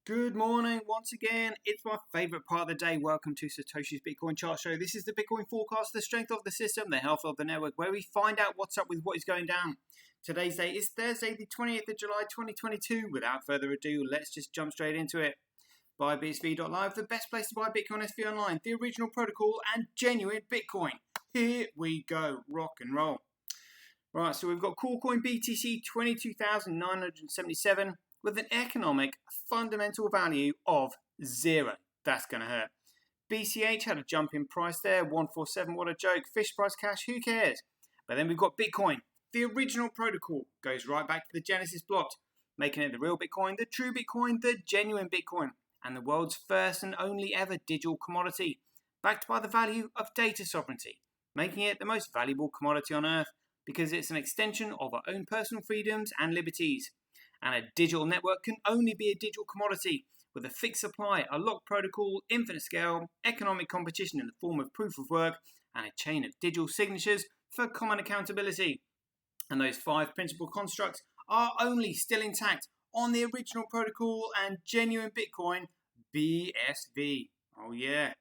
Good morning once again. It's my favorite part of the day. Welcome to SirToshi's Bitcoin Chart Show. This is the Bitcoin forecast, the strength of the system, the health of the network, where we find out what's up with what is going down. Today's date is Thursday, the 28th of July, 2022. Without further ado, let's just jump straight into it. BuyBSV.live, the best place to buy Bitcoin SV online, the original protocol and genuine Bitcoin. Here we go, rock and roll. Right, so we've got Coin BTC 22,977. with an economic fundamental value of 0. That's going to hurt. BCH had a jump in price there, 147, what a joke. Fish price cash, who cares? But then we've got Bitcoin. The original protocol goes right back to the Genesis block, making it the real Bitcoin, the true Bitcoin, the genuine Bitcoin, and the world's first and only ever digital commodity, backed by the value of data sovereignty, making it the most valuable commodity on earth because it's an extension of our own personal freedoms and liberties. And a digital network can only be a digital commodity with a fixed supply, a locked protocol, infinite scale, economic competition in the form of proof of work, and a chain of digital signatures for common accountability. And those 5 principal constructs are only still intact on the original protocol and genuine Bitcoin, BSV. Oh yeah.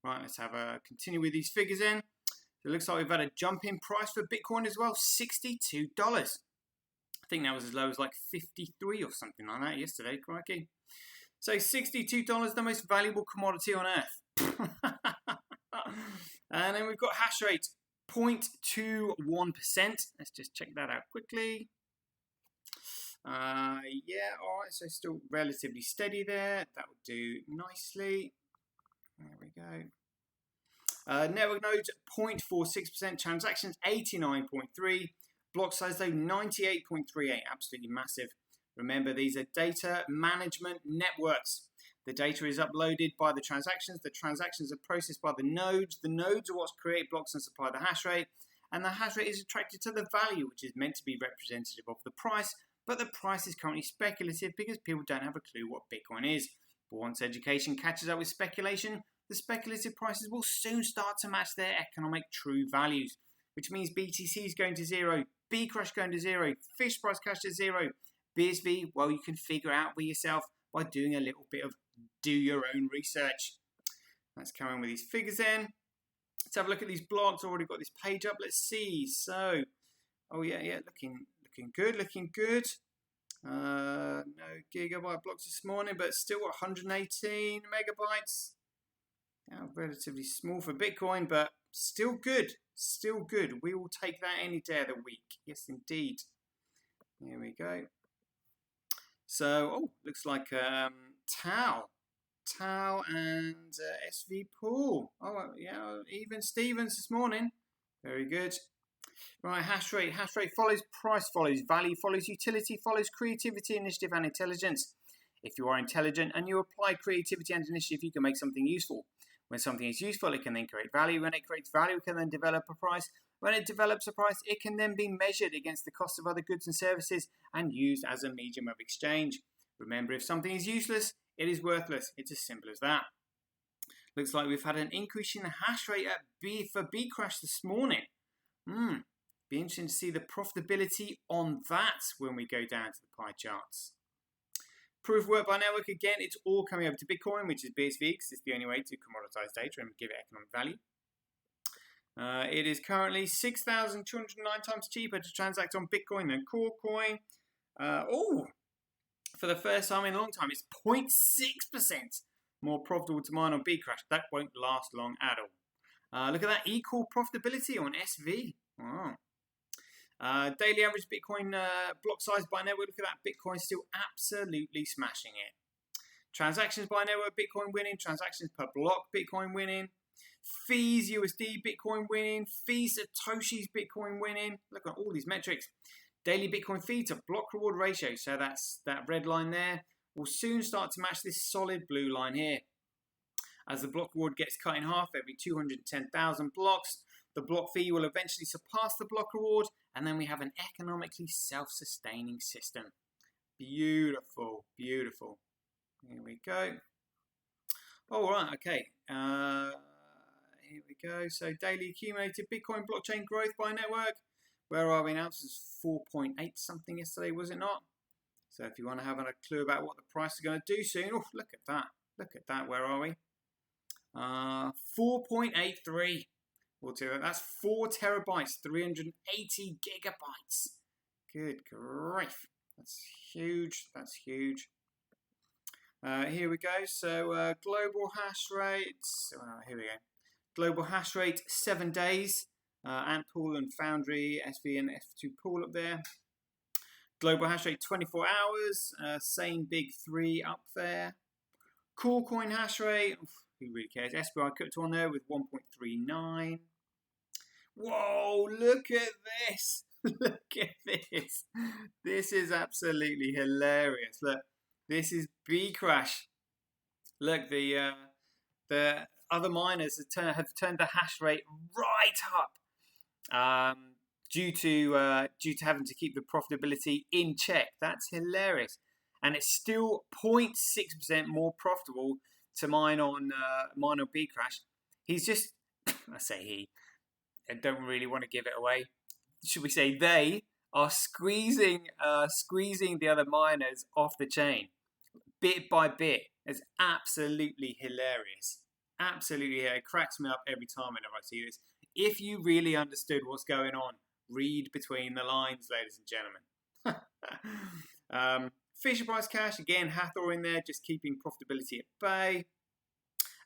Right, let's have a continue with these figures in. So it looks like we've had a jump in price for Bitcoin as well, $62. I think that was as low as like 53 or something like that yesterday, crikey. So $62, the most valuable commodity on earth. And then we've got hash rate, 0.21%. Let's just check that out quickly. Yeah, all right, so still relatively steady there. That would do nicely. There we go. Network nodes, 0.46%. Transactions, 89.3. Block size though, 98.38, absolutely massive. Remember, these are data management networks. The data is uploaded by the transactions are processed by the nodes are what create blocks and supply the hash rate, and the hash rate is attracted to the value, which is meant to be representative of the price, but the price is currently speculative because people don't have a clue what Bitcoin is. But once education catches up with speculation, the speculative prices will soon start to match their economic true values, which means BTC is going to 0, Bcrush going to 0, Fish price cash to 0, BSV, well, you can figure out for yourself by doing a little bit of do your own research. Let's carry on with these figures in. Let's have a look at these blocks. Already got this page up. Let's see. So, oh yeah, looking good. No gigabyte blocks this morning, but still 118 megabytes. Yeah, relatively small for Bitcoin, but still good. Still good. We will take that any day of the week. Yes, indeed. Here we go. So, looks like Tau and SV Pool. Oh, yeah, even Stevens this morning. Very good. Right, hash rate. Hash rate follows price, follows value, follows utility, follows creativity, initiative, and intelligence. If you are intelligent and you apply creativity and initiative, you can make something useful. When something is useful, it can then create value. When it creates value, it can then develop a price. When it develops a price, it can then be measured against the cost of other goods and services and used as a medium of exchange. Remember, if something is useless, it is worthless. It's as simple as that. Looks like we've had an increase in the hash rate for Bcrush this morning. Be interesting to see the profitability on that when we go down to the pie charts. Proof of work by network, again, it's all coming over to Bitcoin, which is BSV, because it's the only way to commoditize data and give it economic value. It is currently 6,209 times cheaper to transact on Bitcoin than Coin. For the first time in a long time, it's 0.6% more profitable to mine on Bcrush. That won't last long at all. Look at that equal profitability on SV. Wow. Daily average Bitcoin block size by network. Look at that. Bitcoin still absolutely smashing it. Transactions by network, Bitcoin winning. Transactions per block, Bitcoin winning. Fees USD, Bitcoin winning. Fees SirToshi's, Bitcoin winning. Look at all these metrics. Daily Bitcoin fee to block reward ratio. So that's that red line there. Will soon start to match this solid blue line here. As the block reward gets cut in half every 210,000 blocks, the block fee will eventually surpass the block reward, and then we have an economically self-sustaining system. Beautiful, beautiful. Here we go. All right, okay. Here we go. So daily accumulated Bitcoin blockchain growth by network. Where are we now? This is 4.8 something yesterday, was it not? So if you want to have a clue about what the price is going to do soon, oh, look at that. Look at that. Where are we? 4.83. We'll do it. That's 4 terabytes, 380 gigabytes. Good grief. That's huge. That's huge. Here we go. So global hash rates. Here we go. Global hash rate 7 days. Ant pool and Foundry, SV and F2 pool up there. Global hash rate 24 hours. Same big 3 up there. Core coin hash rate. Who really cares? SBI crypto on there with 1.39. Whoa! Look at this. Look at this. This is absolutely hilarious. Look, this is B-Crash. Look, the other miners have turned the hash rate right up due to having to keep the profitability in check. That's hilarious, and it's still 0.6% more profitable to mine on B-Crash. He's just, I say he, I don't really want to give it away. Should we say they are squeezing the other miners off the chain, bit by bit. It's absolutely hilarious. Absolutely, it cracks me up every time whenever I see this. If you really understood what's going on, read between the lines, ladies and gentlemen. Fisher Price Cash, again, Hathor in there, just keeping profitability at bay.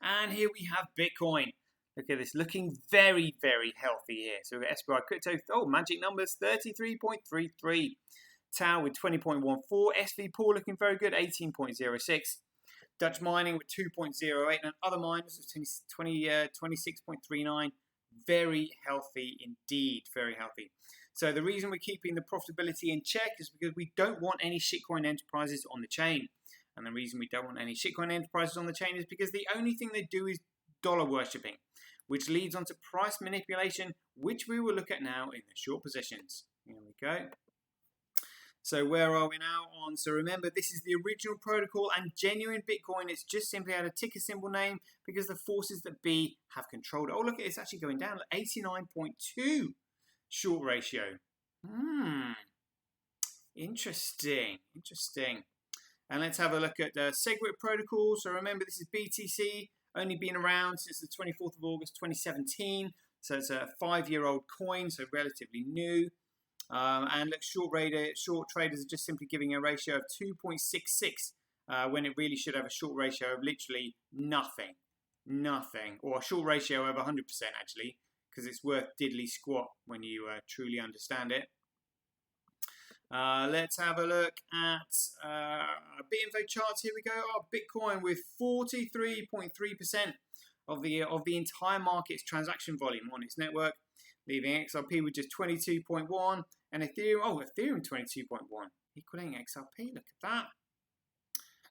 And here we have Bitcoin. Look at this, looking very, very healthy here. So we've got SBI Crypto, magic numbers, 33.33. Tau with 20.14. SV Pool looking very good, 18.06. Dutch Mining with 2.08. And other miners with 26.39. Very healthy indeed, very healthy. So the reason we're keeping the profitability in check is because we don't want any shitcoin enterprises on the chain. And the reason we don't want any shitcoin enterprises on the chain is because the only thing they do is dollar worshipping, which leads on to price manipulation, which we will look at now in the short positions. Here we go. So where are we now on? So remember, this is the original protocol and genuine Bitcoin. It's just simply had a ticker symbol name because the forces that be have controlled it. Oh, look, it's actually going down. 89.2 short ratio. Interesting. Interesting. And let's have a look at the SegWit protocol. So remember, this is BTC, only been around since the 24th of August 2017. So it's a 5-year-old coin, so relatively new. And look, short traders are just simply giving a ratio of 2.66 when it really should have a short ratio of literally nothing, or a short ratio of 100% actually, because it's worth diddly squat when you truly understand it. Let's have a look at BitInfo charts. Here we go. Bitcoin with 43.3% of the entire market's transaction volume on its network, leaving XRP with just 22.1 and Ethereum, Ethereum 22.1, equaling XRP. Look at that.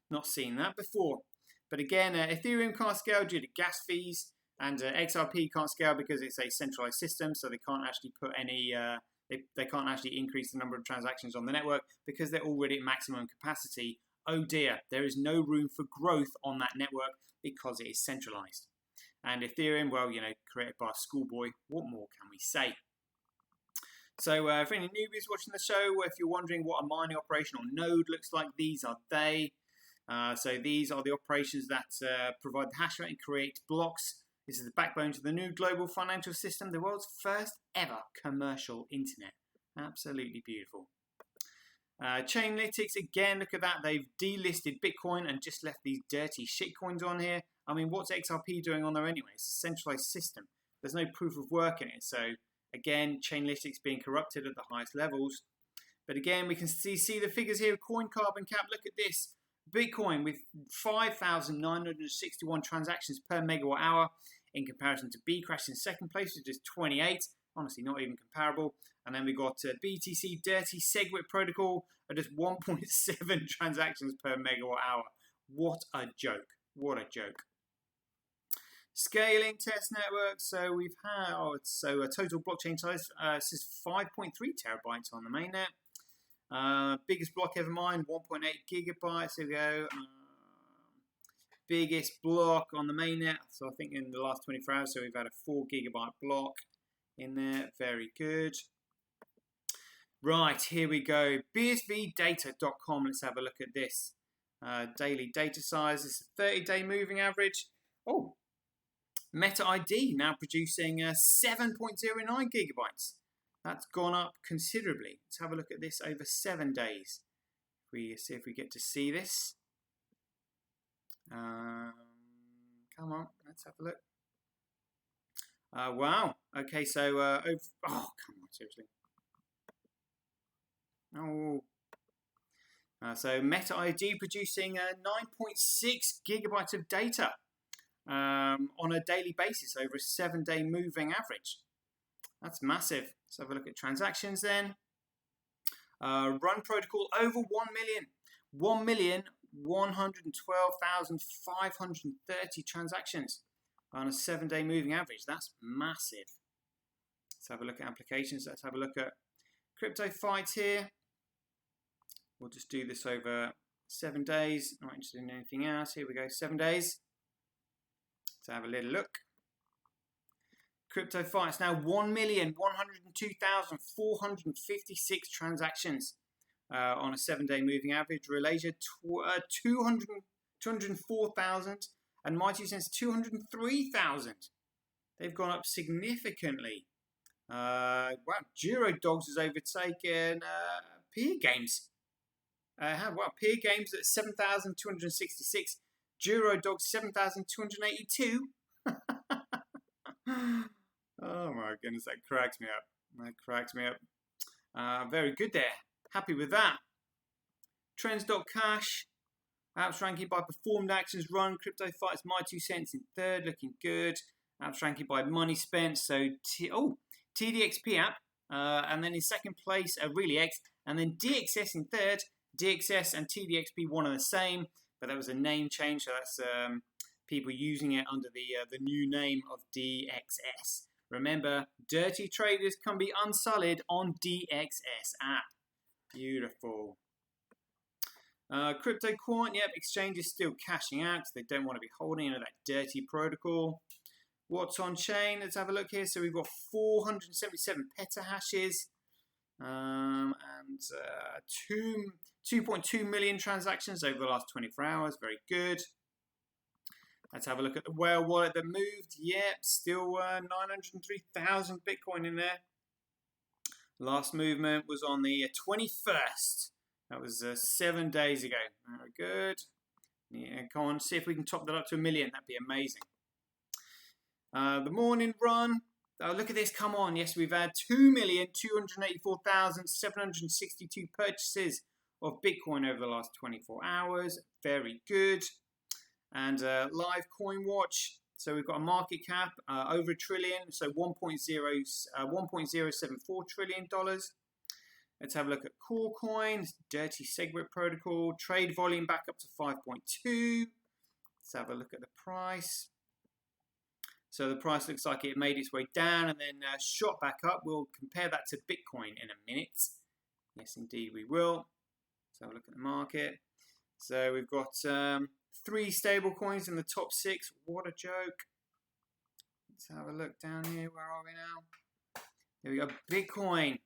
Not seen that before. But again, Ethereum can't scale due to gas fees, and XRP can't scale because it's a centralized system, so they can't actually put any, they can't actually increase the number of transactions on the network because they're already at maximum capacity. Oh dear, there is no room for growth on that network because it is centralized. And Ethereum, well, you know, created by a schoolboy. What more can we say? So for any newbies watching the show, if you're wondering what a mining operation or node looks like, these are they. So these are the operations that provide the hash rate and create blocks. This is the backbone to the new global financial system, the world's first ever commercial internet. Absolutely beautiful. Chainalytics, again, look at that. They've delisted Bitcoin and just left these dirty shitcoins on here. I mean, what's XRP doing on there anyway? It's a centralized system. There's no proof of work in it. So, again, Chainalytics being corrupted at the highest levels. But again, we can see the figures here. Coin carbon cap, look at this. Bitcoin with 5,961 transactions per megawatt hour in comparison to Bcrash in second place, which is 28. Honestly, not even comparable. And then we got BTC Dirty SegWit protocol at just 1.7 transactions per megawatt hour. What a joke. What a joke. Scaling test network. So we've had, a total blockchain size says 5.3 terabytes on the mainnet. Biggest block ever mined, 1.8 gigabytes. Here we go. Biggest block on the mainnet. So I think in the last 24 hours, so we've had a 4 gigabyte block in there. Very good. Right, here we go. bsvdata.com. Let's have a look at this. Daily data size is a 30-day moving average. Oh, Meta ID now producing 7.09 gigabytes. That's gone up considerably. Let's have a look at this over 7 days. We see if we get to see this. Come on, let's have a look. Wow. Okay, so oh, come on, seriously. Oh. So Meta ID producing 9.6 gigabytes of data on a daily basis over a 7-day moving average. That's massive. Let's have a look at transactions then. Run protocol over 1 million. 112,530 transactions on a 7-day moving average. That's massive. Let's have a look at applications. Let's have a look at crypto fights here. We'll just do this over 7 days. Not interested in anything else. Here we go, 7 days. Let's have a little look. Crypto fights now 1,102,456 transactions on a 7-day moving average. Relasia 204,000 and My 2 Cents 203,000. They've gone up significantly. Wow, Juro Dogs has overtaken Peer Games. Peer Games at 7,266. Juro Dogs 7,282. Oh my goodness, that cracks me up. That cracks me up. Very good there. Happy with that. Trends.cash. Apps ranking by performed actions run. Crypto fights My 2 Cents in third, looking good. Apps ranking by money spent. So TDXP app, and then in second place, ReallyX, and then DXS in third. DXS and TDXP one are the same, but that was a name change. So that's people using it under the new name of DXS. Remember, dirty traders can be unsullied on DXS app. Beautiful. Crypto Quant, yep, exchange is still cashing out because they don't want to be holding into that dirty protocol. What's on chain? Let's have a look here. So we've got 477 petahashes and 2.2 million transactions over the last 24 hours. Very good. Let's have a look at the whale wallet that moved. Yep, still 903,000 Bitcoin in there. Last movement was on the 21st. That was 7 days ago. Very good. Yeah, go on, see if we can top that up to 1 million. That'd be amazing. The morning run. Oh, look at this. Come on. Yes, we've had 2,284,762 purchases of Bitcoin over the last 24 hours. Very good. And live coin watch. So we've got a market cap over $1 trillion, so $1.074 trillion. Let's have a look at Core Coins, Dirty Segwit Protocol, trade volume back up to 5.2. Let's have a look at the price. So the price looks like it made its way down and then shot back up. We'll compare that to Bitcoin in a minute. Yes, indeed we will. Let's have a look at the market. So we've got 3 stable coins in the top 6. What a joke. Let's have a look down here. Where are we now? Here we go. Bitcoin.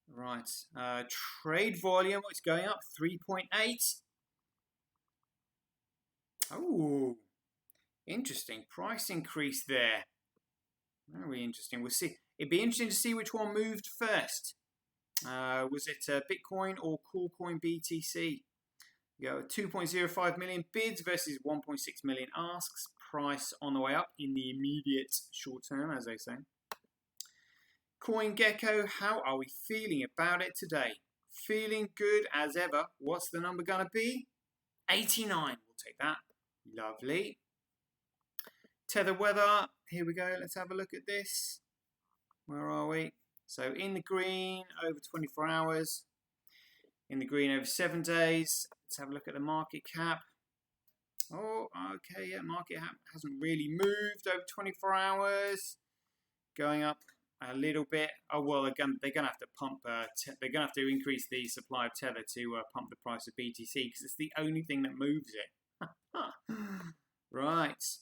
Right. Trade volume. It's going up 3.8. Oh, interesting. Price increase there. Very interesting. We'll see. It'd be interesting to see which one moved first. Was it Bitcoin or Coolcoin BTC? You go 2.05 million bids versus 1.6 million asks. Price on the way up in the immediate short term, as they say. CoinGecko, how are we feeling about it today? Feeling good as ever. What's the number going to be? 89. We'll take that. Lovely. Tether Weather. Here we go. Let's have a look at this. Where are we? So in the green over 24 hours. In the green over 7 days. Let's have a look at the market cap. Oh, okay, yeah, market cap hasn't really moved over 24 hours. Going up a little bit. Oh, well, they're going to have to pump, they're going to have to increase the supply of Tether to pump the price of BTC because it's the only thing that moves it. Right.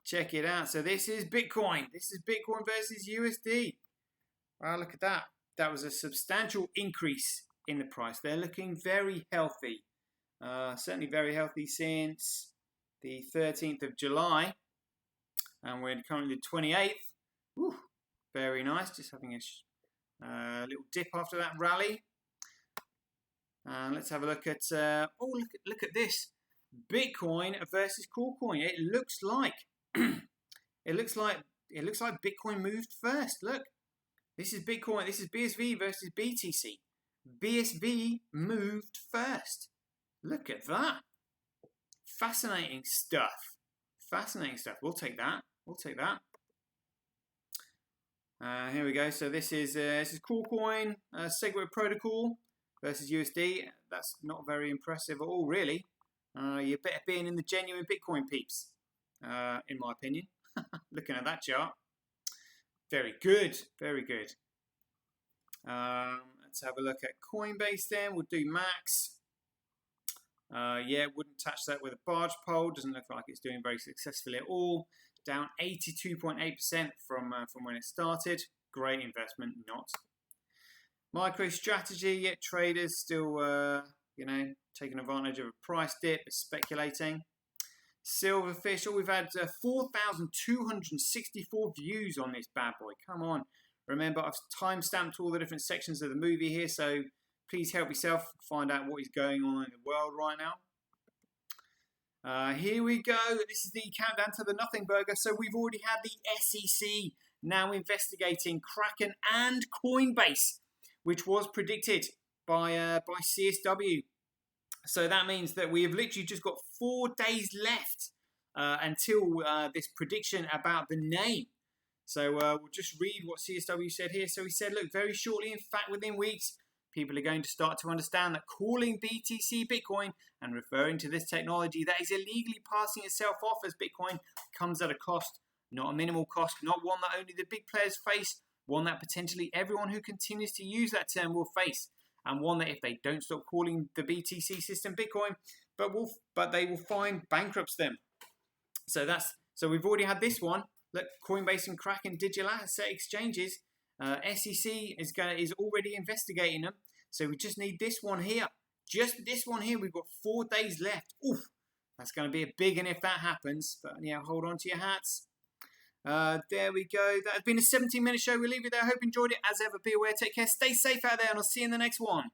Check it out. So this is Bitcoin. This is Bitcoin versus USD. Wow, look at that. that was a substantial increase in the price. They're looking very healthy. Certainly very healthy since the 13th of July. And we're currently the 28th. Whew, very nice. Just having a little dip after that rally. And let's have a look at. Look at this. Bitcoin versus Coolcoin. It looks like Bitcoin moved first. Look, this is Bitcoin. This is BSV versus BTC. BSV moved first. Look at that. Fascinating stuff. Fascinating stuff. We'll take that. We'll take that. Here we go. So this is Coolcoin Segwit Protocol versus USD. That's not very impressive at all, really. You're better being in the genuine Bitcoin peeps, in my opinion. Looking at that chart. Very good. Very good. Let's have a look at Coinbase then. We'll do Max. Yeah, wouldn't touch that with a barge pole. Doesn't look like it's doing very successfully at all. Down 82.8% from when it started. Great investment, not. MicroStrategy, yet traders still, taking advantage of a price dip, speculating. Silverfish, we've had 4,264 views on this bad boy. Come on. Remember, I've time-stamped all the different sections of the movie here, so please help yourself find out what is going on in the world right now. Here we go. This is the countdown to the nothing burger. So we've already had the SEC now investigating Kraken and Coinbase, which was predicted by CSW. So that means that we have literally just got 4 days left until this prediction about the name. So we'll just read what CSW said here. So he said, look, very shortly, in fact, within weeks, people are going to start to understand that calling BTC Bitcoin and referring to this technology that is illegally passing itself off as Bitcoin comes at a cost, not a minimal cost, not one that only the big players face, one that potentially everyone who continues to use that term will face, and one that if they don't stop calling the BTC system Bitcoin, but they will find bankrupts them. So we've already had this one. Look, Coinbase and Kraken digital asset exchanges. SEC is already investigating them. So we just need this one here. Just this one here. We've got 4 days left. Oof, that's going to be a big one if that happens. But yeah, hold on to your hats. There we go. That has been a 17-minute show. We'll leave you there. I hope you enjoyed it. As ever, be aware, take care, stay safe out there, and I'll see you in the next one.